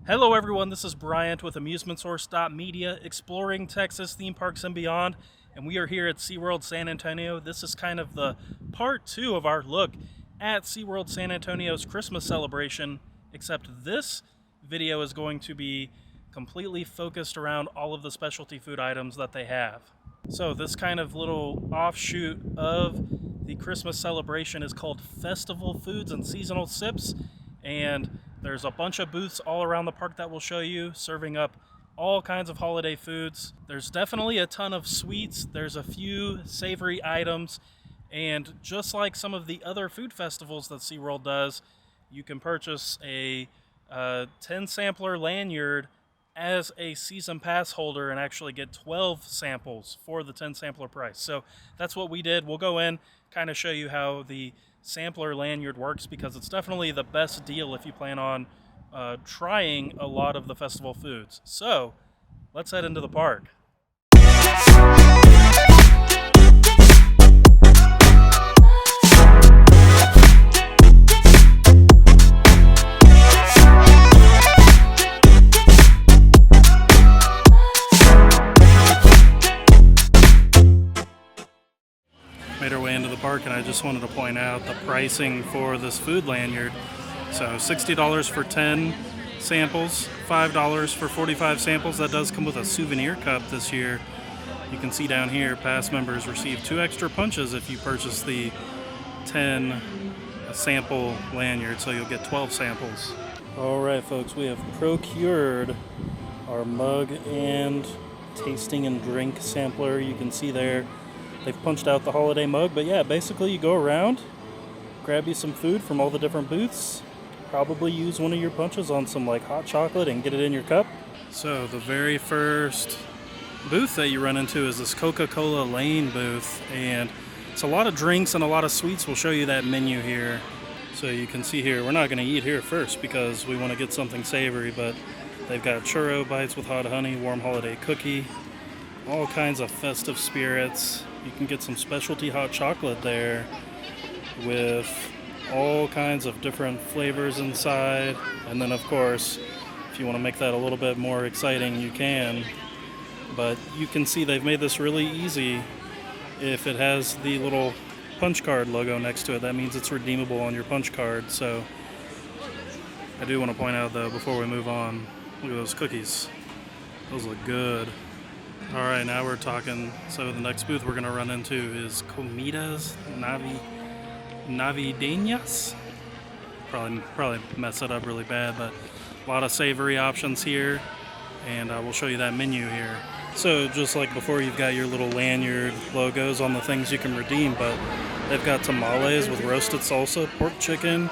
Hello everyone, this is Bryant with AmusementSource.media, exploring Texas theme parks and beyond, and we are here at SeaWorld San Antonio. This is kind of the part 2 of our look at SeaWorld San Antonio's Christmas celebration, except this video is going to be completely focused around all of the specialty food items that they have. So this kind of little offshoot of the Christmas celebration is called Festive Foods and Seasonal Sips, and there's a bunch of booths all around the park that will show you, serving up all kinds of holiday foods. There's definitely a ton of sweets, there's a few savory items, and just like some of the other food festivals that SeaWorld does, you can purchase a 10 sampler lanyard as a season pass holder and actually get 12 samples for the 10 sampler price. So that's what we did. We'll go in, kind of show you how the sampler lanyard works, because it's definitely the best deal if you plan on trying a lot of the festival foods. So let's head into the park. Made our way into the park, and I just wanted to point out the pricing for this food lanyard. So $60 for 10 samples, $5 for 45 samples. That does come with a souvenir cup this year. You can see down here, past members receive 2 extra punches if you purchase the 10 sample lanyard, so you'll get 12 samples. All right, folks, we have procured our mug and tasting and drink sampler. You can see there, they've punched out the holiday mug, but yeah, basically you go around, grab you some food from all the different booths, probably use one of your punches on some like hot chocolate and get it in your cup. So the very first booth that you run into is this Coca-Cola Lane booth, and it's a lot of drinks and a lot of sweets. We'll show you that menu here. So you can see here, we're not going to eat here first because we want to get something savory, but they've got churro bites with hot honey, warm holiday cookie, all kinds of festive spirits. You can get some specialty hot chocolate there with all kinds of different flavors inside. And then of course, if you want to make that a little bit more exciting, you can. But you can see they've made this really easy. If it has the little punch card logo next to it, that means it's redeemable on your punch card. So I do want to point out though, before we move on, look at those cookies. Those look good. All right, now we're talking. So the next booth we're going to run into is Comidas Navideñas. Probably messed that up really bad, but a lot of savory options here, and we'll show you that menu here. So just like before, you've got your little lanyard logos on the things you can redeem, but they've got tamales with roasted salsa, pork chicken,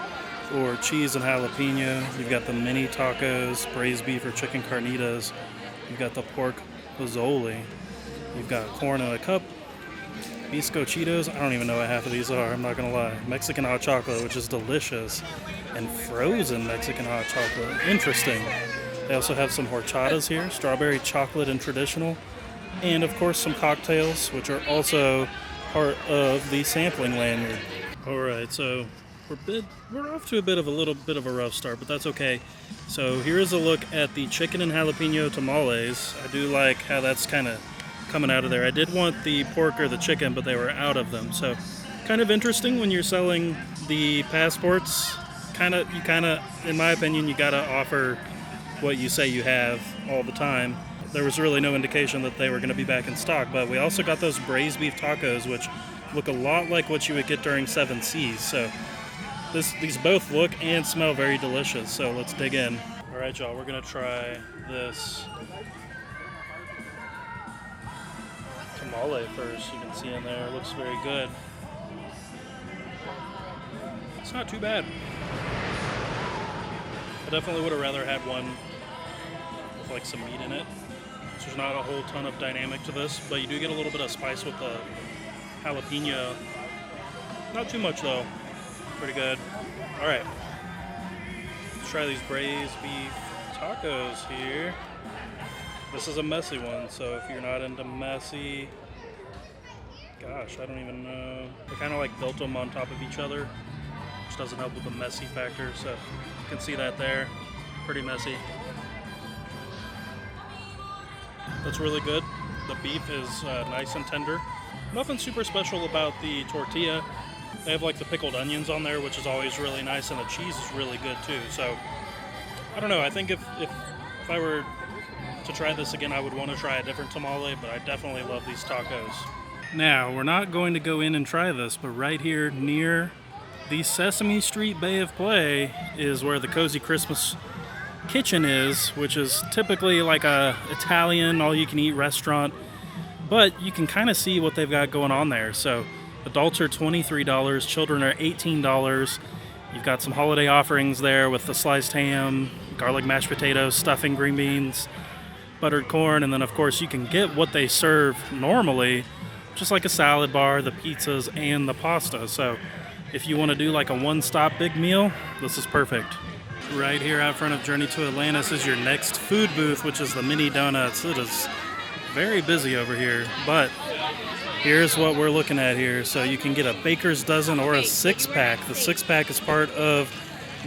or cheese and jalapeno. You've got the mini tacos, braised beef or chicken carnitas. You've got the pork pozole. You've got corn in a cup, Bisco Cheetos. I don't even know what half of these are, I'm not gonna lie. Mexican hot chocolate, which is delicious, and frozen Mexican hot chocolate. Interesting. They also have some horchatas here, strawberry chocolate and traditional, and of course some cocktails, which are also part of the sampling lanyard. All right, so we're off to a little bit of a rough start, but that's okay. So here is a look at the chicken and jalapeno tamales. I do like how that's kind of coming out of there. I did want the pork or the chicken, but they were out of them. So kind of interesting when you're selling the passports. You in my opinion, you gotta offer what you say you have all the time. There was really no indication that they were going to be back in stock, but we also got those braised beef tacos, which look a lot like what you would get during Seven Seas. So these both look and smell very delicious, so let's dig in. All right, y'all, we're gonna try this tamale first. You can see in there, it looks very good. It's not too bad. I definitely would have rather had one with like some meat in it. So there's not a whole ton of dynamic to this, but you do get a little bit of spice with the jalapeno. Not too much though. Pretty good. All right, let's try these braised beef tacos here. This is a messy one, so if you're not into messy, gosh, I don't even know. They kind of like built them on top of each other, which doesn't help with the messy factor, so you can see that there. Pretty messy. That's really good. The beef is nice and tender. Nothing super special about the tortilla. They have like the pickled onions on there, which is always really nice, and the cheese is really good too. So, I don't know. I think if I were to try this again, I would want to try a different tamale, but I definitely love these tacos. Now, we're not going to go in and try this, but right here near the Sesame Street Bay of Play is where the Cozy Christmas Kitchen is, which is typically like a Italian all-you-can-eat restaurant, but you can kind of see what they've got going on there. So adults are $23, children are $18. You've got some holiday offerings there with the sliced ham, garlic mashed potatoes, stuffing, green beans, buttered corn, and then of course you can get what they serve normally, just like a salad bar, the pizzas, and the pasta. So if you want to do like a one-stop big meal, this is perfect. Right here out front of Journey to Atlantis is your next food booth, which is the Mini Donuts. It is very busy over here, but here's what we're looking at here. So you can get a baker's dozen or a six-pack. The six-pack is part of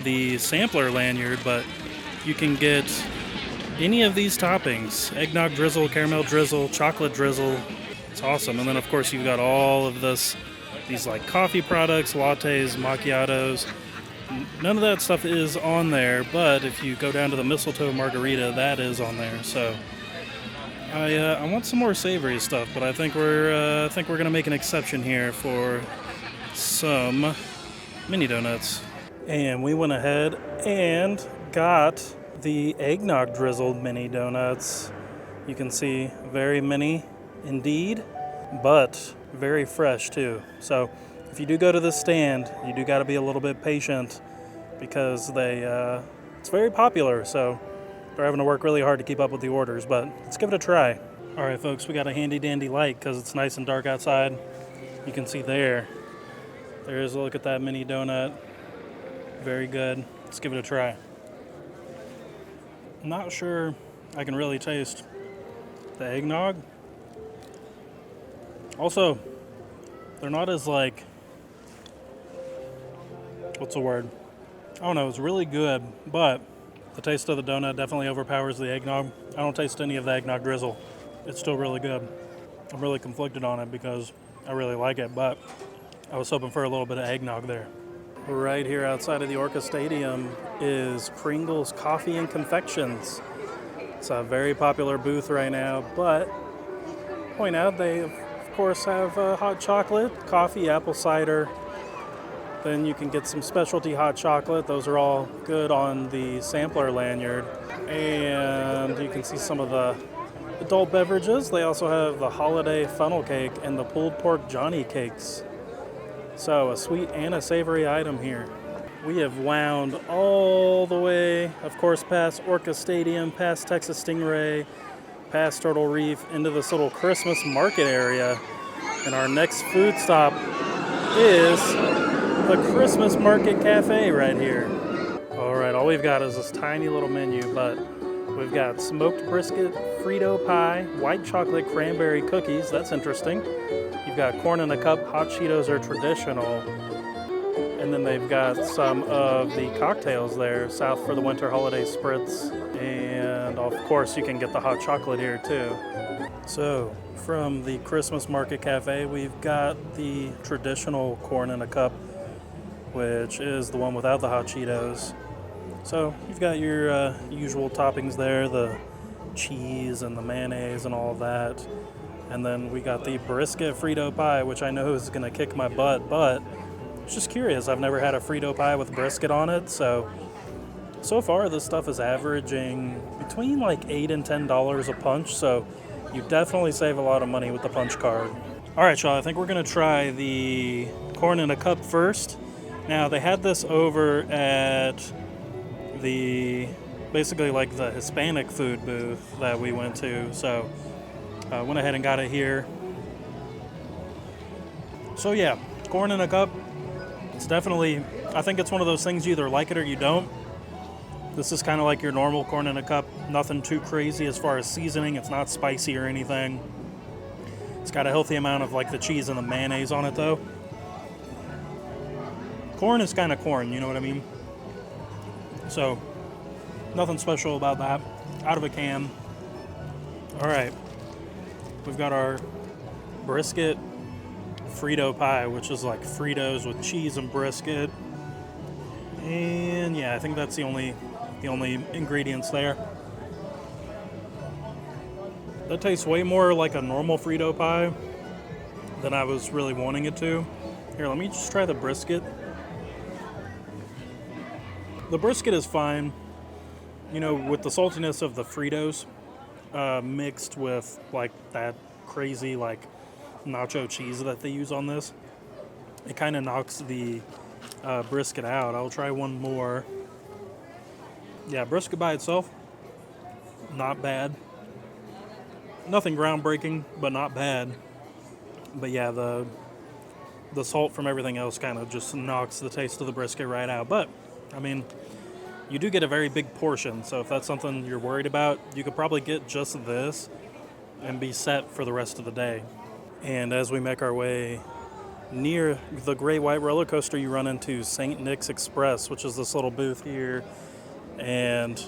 the sampler lanyard, but you can get any of these toppings: eggnog drizzle, caramel drizzle, chocolate drizzle. It's awesome. And then of course you've got all of these like coffee products, lattes, macchiatos. None of that stuff is on there, but if you go down to the mistletoe margarita, that is on there. So I want some more savory stuff, but I think we're gonna make an exception here for some mini donuts. And we went ahead and got the eggnog drizzled mini donuts. You can see very mini indeed, but very fresh too. So if you do go to the stand, you do got to be a little bit patient because it's very popular. So they're having to work really hard to keep up with the orders, but let's give it a try. All right, folks, we got a handy dandy light because it's nice and dark outside. You can see there's a look at that mini donut. Very good. Let's give it a try. I'm not sure I can really taste the eggnog. Also, they're not as like, what's the word? I don't know, it's really good, but the taste of the donut definitely overpowers the eggnog. I don't taste any of the eggnog drizzle. It's still really good. I'm really conflicted on it because I really like it, but I was hoping for a little bit of eggnog there. Right here outside of the Orca Stadium is Pringles Coffee and Confections. It's a very popular booth right now, but point out they of course have hot chocolate, coffee, apple cider. Then you can get some specialty hot chocolate. Those are all good on the sampler lanyard. And you can see some of the adult beverages. They also have the holiday funnel cake and the pulled pork Johnny cakes. So a sweet and a savory item here. We have wound all the way, of course, past Orca Stadium, past Texas Stingray, past Turtle Reef, into this little Christmas market area. And our next food stop is the Christmas Market Cafe right here. All right, all we've got is this tiny little menu, but we've got smoked brisket, Frito pie, white chocolate cranberry cookies. That's interesting. You've got corn in a cup, hot Cheetos are traditional. And then they've got some of the cocktails there, South for the Winter Holiday Spritz. And of course you can get the hot chocolate here too. So from the Christmas Market Cafe, we've got the traditional corn in a cup, which is the one without the hot Cheetos. So you've got your usual toppings there, the cheese and the mayonnaise and all of that. And then we got the brisket Frito pie, which I know is gonna kick my butt, but I was just curious. I've never had a Frito pie with brisket on it, so far this stuff is averaging between like $8 and $10 a punch, so you definitely save a lot of money with the punch card. All right, y'all, I think we're gonna try the corn in a cup first. Now, they had this over at basically like the Hispanic food booth that we went to, so I went ahead and got it here. So yeah, corn in a cup. It's definitely, I think it's one of those things you either like it or you don't. This is kind of like your normal corn in a cup. Nothing too crazy as far as seasoning. It's not spicy or anything. It's got a healthy amount of like the cheese and the mayonnaise on it though. Corn is kind of corn, you know what I mean? So, nothing special about that. Out of a can. All right, we've got our brisket Frito pie, which is like Fritos with cheese and brisket. And yeah, I think that's the only ingredients there. That tastes way more like a normal Frito pie than I was really wanting it to. Here, let me just try the brisket. The brisket is fine, you know, with the saltiness of the Fritos mixed with like that crazy like nacho cheese that they use on this. It kind of knocks the brisket out. I'll try one more. Yeah, brisket by itself, not bad. Nothing groundbreaking, but not bad. But yeah, the salt from everything else kind of just knocks the taste of the brisket right out. But, I mean, you do get a very big portion, so if that's something you're worried about, you could probably get just this and be set for the rest of the day. And as we make our way near the Great White Roller Coaster, you run into St. Nick's Express, which is this little booth here. And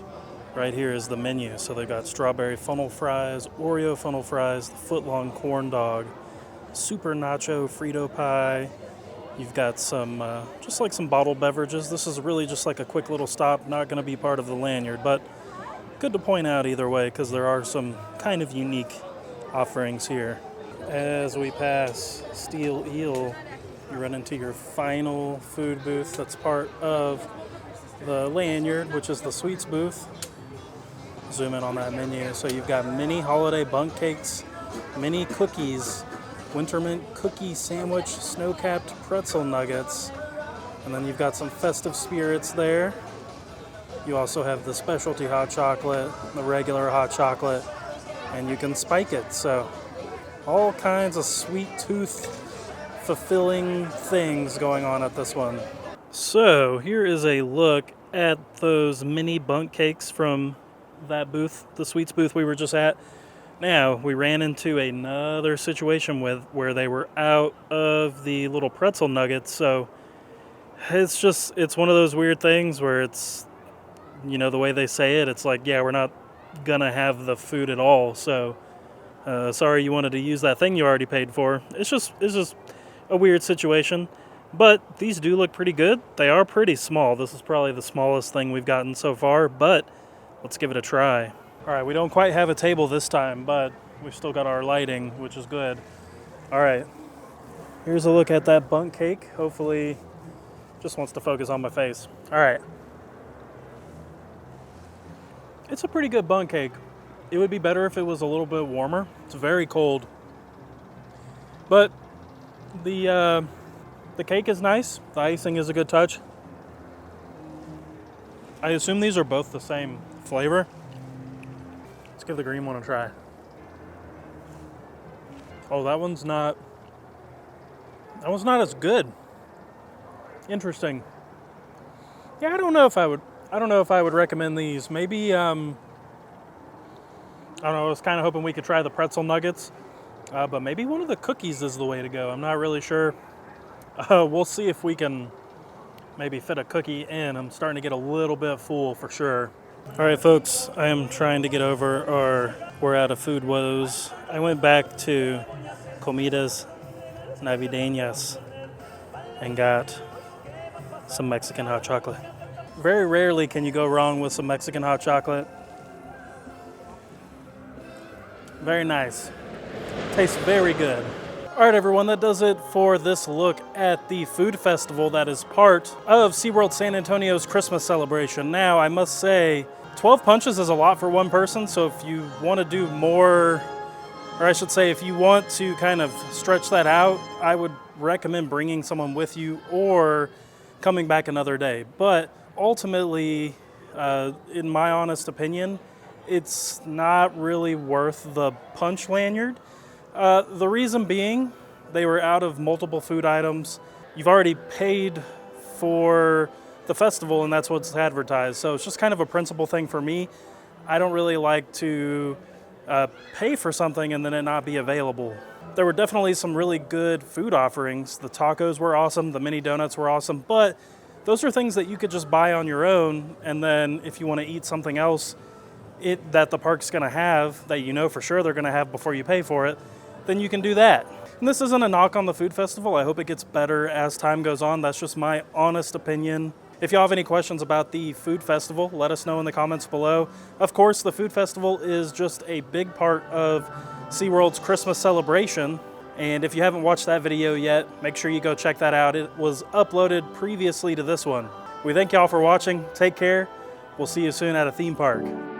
right here is the menu. So they've got strawberry funnel fries, Oreo funnel fries, the foot-long corn dog, super nacho Frito pie. You've got some, just like some bottled beverages. This is really just like a quick little stop, not going to be part of the lanyard, but good to point out either way because there are some kind of unique offerings here. As we pass Steel Eel, you run into your final food booth that's part of the lanyard, which is the sweets booth. Zoom in on that menu. So you've got mini holiday bundt cakes, mini cookies, winter mint cookie sandwich, snow-capped pretzel nuggets, and then you've got some festive spirits there. You also have the specialty hot chocolate, the regular hot chocolate, and you can spike it. So all kinds of sweet tooth fulfilling things going on at this one. So here is a look at those mini bundt cakes from that booth, the sweets booth we were just at. Now, we ran into another situation where they were out of the little pretzel nuggets, so it's one of those weird things where it's, you know, the way they say it, it's like, yeah, we're not gonna have the food at all, so sorry you wanted to use that thing you already paid for. It's just a weird situation, but these do look pretty good. They are pretty small. This is probably the smallest thing we've gotten so far, but let's give it a try. All right, we don't quite have a table this time, but we've still got our lighting, which is good. All right, here's a look at that bundt cake. Hopefully, just wants to focus on my face. All right. It's a pretty good bundt cake. It would be better if it was a little bit warmer. It's very cold. But the cake is nice. The icing is a good touch. I assume these are both the same flavor. Let's give the green one a try. Oh, that one's not as good. Interesting. Yeah, I don't know if I would recommend these. Maybe I don't know, I was kind of hoping we could try the pretzel nuggets. But maybe one of the cookies is the way to go. I'm not really sure. We'll see if we can maybe fit a cookie in. I'm starting to get a little bit full for sure. All right, folks, I am trying to get over we're out of food woes. I went back to Comidas Navideñas and got some Mexican hot chocolate. Very rarely can you go wrong with some Mexican hot chocolate. Very nice. Tastes very good. All right, everyone, that does it for this look at the food festival that is part of SeaWorld San Antonio's Christmas celebration. Now, I must say, 12 punches is a lot for one person, so if you want to do more, or I should say, if you want to kind of stretch that out, I would recommend bringing someone with you or coming back another day. But ultimately, in my honest opinion, it's not really worth the punch lanyard. The reason being, they were out of multiple food items. You've already paid for the festival, and that's what's advertised. So it's just kind of a principle thing for me. I don't really like to pay for something and then it not be available. There were definitely some really good food offerings. The tacos were awesome. The mini donuts were awesome. But those are things that you could just buy on your own. And then if you want to eat something else that the park's going to have, that you know for sure they're going to have before you pay for it, then you can do that. And this isn't a knock on the food festival. I hope it gets better as time goes on. That's just my honest opinion. If y'all have any questions about the food festival, let us know in the comments below. Of course, the food festival is just a big part of SeaWorld's Christmas celebration. And if you haven't watched that video yet, make sure you go check that out. It was uploaded previously to this one. We thank y'all for watching. Take care. We'll see you soon at a theme park.